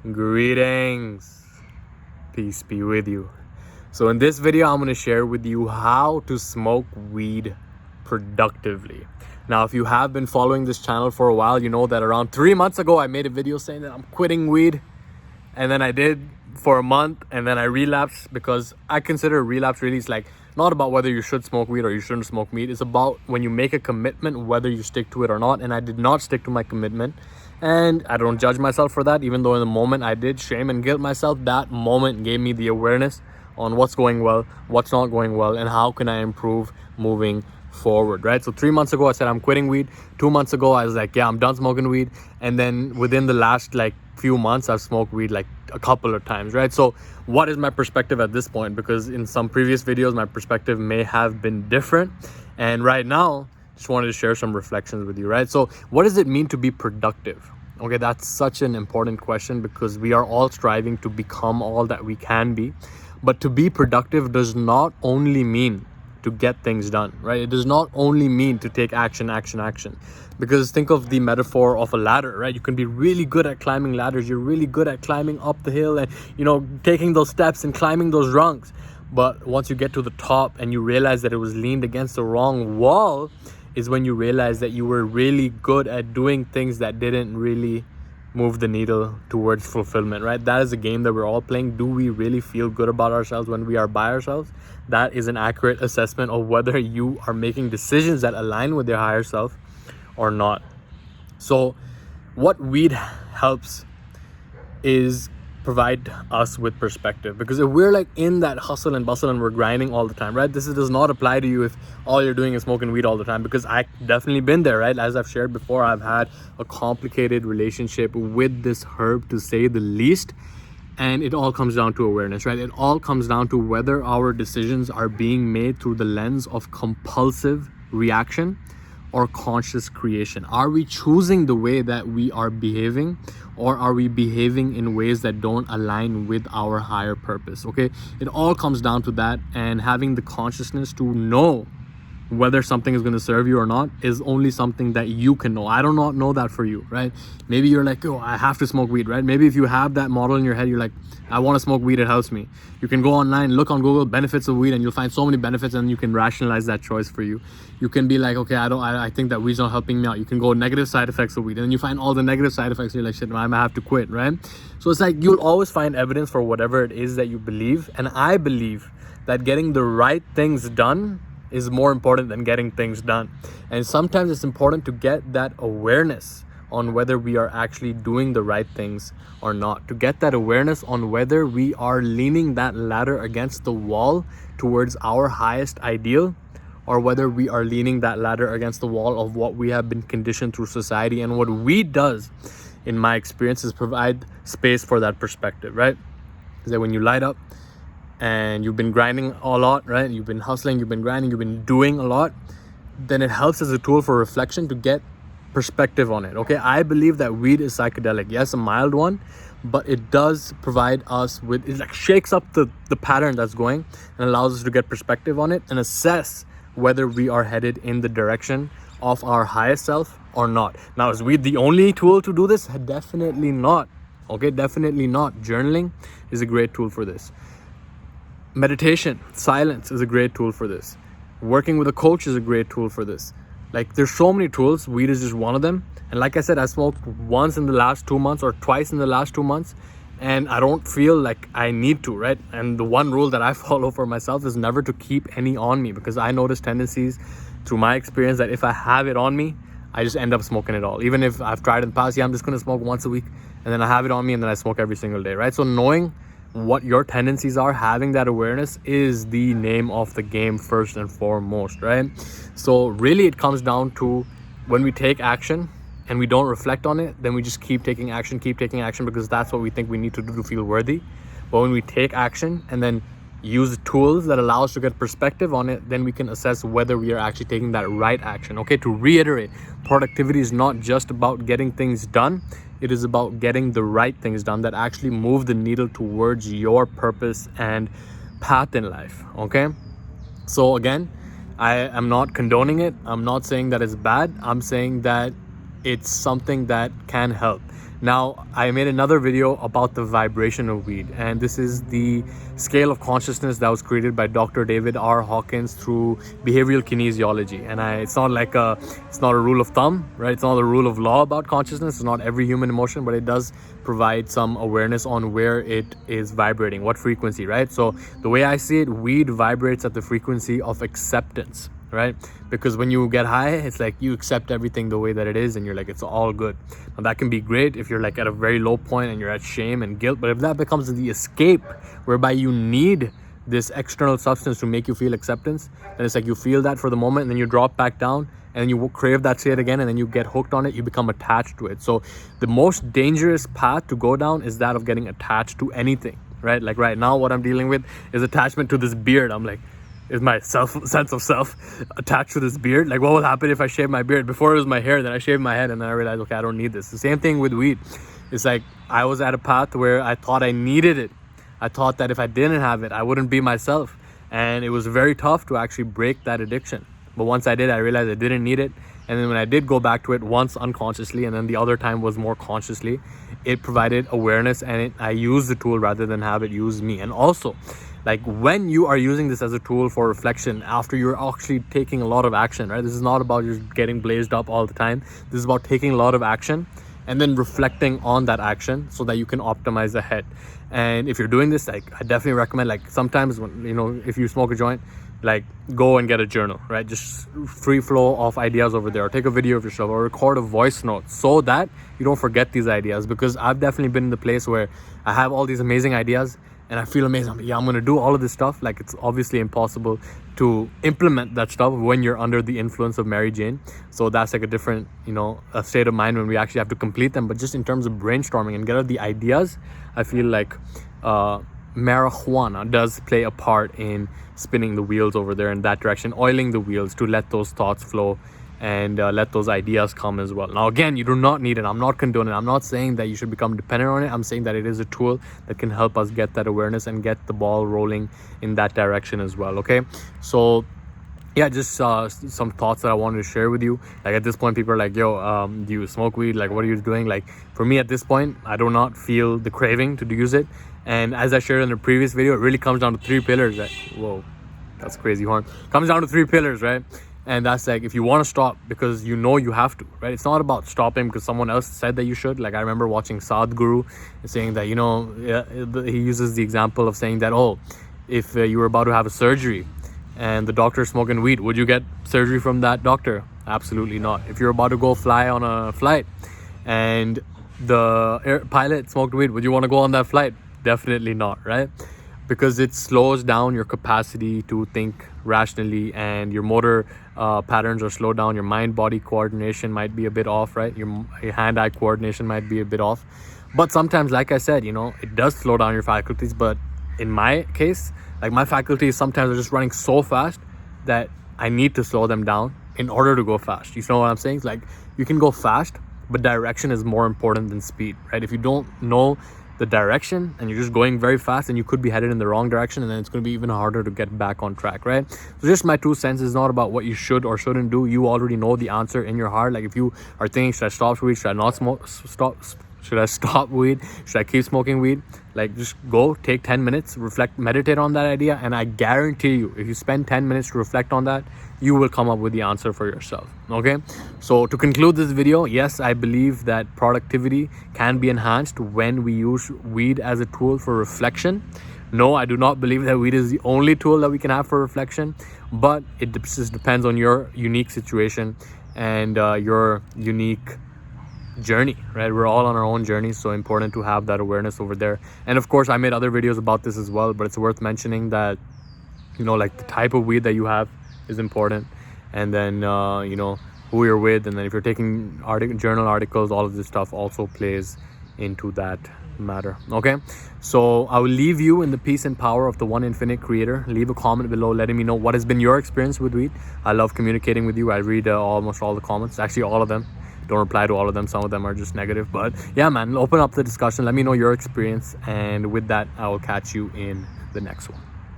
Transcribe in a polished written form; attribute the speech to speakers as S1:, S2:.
S1: Greetings, peace be with you. So in this video, I'm going to share with you how to smoke weed productively. Now, if you have been following this channel for a while, you know that around 3 months ago, I made a video saying that I'm quitting weed. And then I did for a month, and then I relapsed, because I consider relapse really is like not about whether you should smoke weed or you shouldn't smoke weed. It's about when you make a commitment, whether you stick to it or not. And I did not stick to my commitment. And I don't judge myself for that, even though in the moment I did shame and guilt myself. That moment gave me the awareness on what's going well, what's not going well, and how can I improve moving forward, right? So 3 months ago, I said I'm quitting weed. 2 months ago, I was like, yeah, I'm done smoking weed. And then within the last few months, I've smoked weed a couple of times, right? So what is my perspective at this point? Because in some previous videos, my perspective may have been different. And right now, just wanted to share some reflections with you, right? So what does it mean to be productive? Okay, that's such an important question, because we are all striving to become all that we can be. But to be productive does not only mean to get things done, right? It does not only mean to take action. Because think of the metaphor of a ladder, right? You can be really good at climbing ladders. You're really good at climbing up the hill and, taking those steps and climbing those rungs. But once you get to the top and you realize that it was leaned against the wrong wall, is when you realize that you were really good at doing things that didn't really move the needle towards fulfillment, right? That is a game that we're all playing. Do we really feel good about ourselves when we are by ourselves? That is an accurate assessment of whether you are making decisions that align with your higher self or not. So what weed helps is provide us with perspective, because if we're in that hustle and bustle and we're grinding all the time, right? This does not apply to you if all you're doing is smoking weed all the time, because I definitely been there, right? As I've shared before, I've had a complicated relationship with this herb, to say the least. And it all comes down to awareness, right? It all comes down to whether our decisions are being made through the lens of compulsive reaction or conscious creation. Are we choosing the way that we are behaving, or are we behaving in ways that don't align with our higher purpose? Okay, it all comes down to that, and having the consciousness to know whether something is going to serve you or not is only something that you can know. I do not know that for you, right? Maybe you're like, oh, I have to smoke weed, right? Maybe if you have that model in your head, you're like, I want to smoke weed, it helps me. You can go online, look on Google, benefits of weed, and you'll find so many benefits, and you can rationalize that choice for you. You can be like, okay, I think that weed's not helping me out. You can go negative side effects of weed, and then you find all the negative side effects, and you're like, shit, I might have to quit, right? So it's like, you'll always find evidence for whatever it is that you believe. And I believe that getting the right things done is more important than getting things done. And sometimes it's important to get that awareness on whether we are actually doing the right things or not, to get that awareness on whether we are leaning that ladder against the wall towards our highest ideal, or whether we are leaning that ladder against the wall of what we have been conditioned through society. And what weed does, in my experience, is provide space for that perspective, right? Is that when you light up and you've been grinding a lot, right? You've been hustling, you've been grinding, you've been doing a lot, then it helps as a tool for reflection to get perspective on it, okay? I believe that weed is psychedelic. Yes, a mild one, but it does provide us with, it shakes up the pattern that's going and allows us to get perspective on it and assess whether we are headed in the direction of our highest self or not. Now, is weed the only tool to do this? Definitely not, okay? Definitely not. Journaling is a great tool for this. Meditation, silence is a great tool for this. Working with a coach is a great tool for this. There's so many tools. Weed is just one of them. And like I said, I smoked once in the last 2 months or twice in the last 2 months, and I don't feel like I need to, right? And the one rule that I follow for myself is never to keep any on me, because I notice tendencies through my experience that if I have it on me, I just end up smoking it all. Even if I've tried in the past, I'm just going to smoke once a week, and then I have it on me, and then I smoke every single day, right? So knowing what your tendencies are, having that awareness is the name of the game first and foremost, right? So really it comes down to when we take action and we don't reflect on it, then we just keep taking action, because that's what we think we need to do to feel worthy. But when we take action and then use tools that allow us to get perspective on it, then we can assess whether we are actually taking that right action. Okay, to reiterate, productivity is not just about getting things done. It is about getting the right things done that actually move the needle towards your purpose and path in life, okay? So again, I am not condoning it. I'm not saying that it's bad. I'm saying that it's something that can help. Now, I made another video about the vibration of weed, and this is the scale of consciousness that was created by Dr. David R. Hawkins through behavioral kinesiology. And it's not a rule of thumb, right? It's not a rule of law about consciousness. It's not every human emotion, but it does provide some awareness on where it is vibrating, what frequency, right? So the way I see it, weed vibrates at the frequency of acceptance, right? Because when you get high, it's like you accept everything the way that it is, and you're like, it's all good. Now that can be great if you're like at a very low point and you're at shame and guilt, but if that becomes the escape whereby you need this external substance to make you feel acceptance, then it's like you feel that for the moment and then you drop back down and you crave that state again, and then you get hooked on it, you become attached to it. So the most dangerous path to go down is that of getting attached to anything, right? Like right now, what I'm dealing with is attachment to this beard. I'm like, is my sense of self attached to this beard? Like, what will happen if I shave my beard? Before it was my hair, then I shaved my head, and then I realized, okay, I don't need this. The same thing with weed. It's like I was at a path where I thought I needed it. I thought that if I didn't have it, I wouldn't be myself. And it was very tough to actually break that addiction. But once I did, I realized I didn't need it. And then when I did go back to it once unconsciously, and then the other time was more consciously, it provided awareness, and I used the tool rather than have it use me. And also, like when you are using this as a tool for reflection after you're actually taking a lot of action, right? This is not about just getting blazed up all the time. This is about taking a lot of action and then reflecting on that action so that you can optimize ahead. And if you're doing this, like I definitely recommend, like sometimes when, you know, if you smoke a joint, like go and get a journal, right? Just free flow of ideas over there, or take a video of yourself, or record a voice note so that you don't forget these ideas. Because I've definitely been in the place where I have all these amazing ideas and I feel amazing. I'm like, yeah, I'm gonna do all of this stuff. Like it's obviously impossible to implement that stuff when you're under the influence of Mary Jane. So that's like a different, you know, a state of mind when we actually have to complete them. But just in terms of brainstorming and get out the ideas, I feel like marijuana does play a part in spinning the wheels over there in that direction, oiling the wheels to let those thoughts flow and let those ideas come as well. Now again, you do not need it. I'm not condoning it. I'm not saying that you should become dependent on it. I'm saying that it is a tool that can help us get that awareness and get the ball rolling in that direction as well. Okay, so yeah, just some thoughts that I wanted to share with you. Like at this point, people are like, yo, do you smoke weed? Like, what are you doing? Like for me at this point, I do not feel the craving to use it. And as I shared in the previous video, it really comes down to 3 pillars. Whoa, that's crazy horn. Comes down to 3 pillars, right? And that's like, if you want to stop because you know you have to, right? It's not about stopping because someone else said that you should. Like I remember watching Sadhguru saying that, you know, he uses the example of saying that, oh, if you were about to have a surgery and the doctor is smoking weed, would you get surgery from that doctor? Absolutely not. If you're about to go fly on a flight and the pilot smoked weed, would you want to go on that flight? Definitely not, right? Because it slows down your capacity to think rationally, and your motor patterns are slowed down. Your mind-body coordination might be a bit off, right? Your hand-eye coordination might be a bit off. But sometimes, like I said, you know, it does slow down your faculties. But in my case, like my faculties sometimes are just running so fast that I need to slow them down in order to go fast. You know what I'm saying? It's like you can go fast, but direction is more important than speed, right? If you don't know the direction and you're just going very fast, and you could be headed in the wrong direction, and then it's going to be even harder to get back on track, right? So just my 2 cents. Is not about what you should or shouldn't do. You already know the answer in your heart. Like if you are thinking, should I stop weed, should I not smoke, should I stop weed, should I keep smoking weed, like just go take 10 minutes, reflect, meditate on that idea, and I guarantee you, if you spend 10 minutes to reflect on that, you will come up with the answer for yourself. Okay, so to conclude this video, yes, I believe that productivity can be enhanced when we use weed as a tool for reflection. No, I do not believe that weed is the only tool that we can have for reflection, but it just depends on your unique situation and your unique journey, right? We're all on our own journey, so important to have that awareness over there. And of course, I made other videos about this as well, but it's worth mentioning that, you know, like the type of weed that you have is important, and then you know, who you're with, and then if you're taking journal articles, all of this stuff also plays into that matter. Okay, so I will leave you in the peace and power of the one infinite creator. Leave a comment below letting me know what has been your experience with weed. I love communicating with you. I read almost all the comments, actually all of them. Don't reply to all of them, some of them are just negative, but yeah, man, open up the discussion, let me know your experience, and with that, I will catch you in the next one.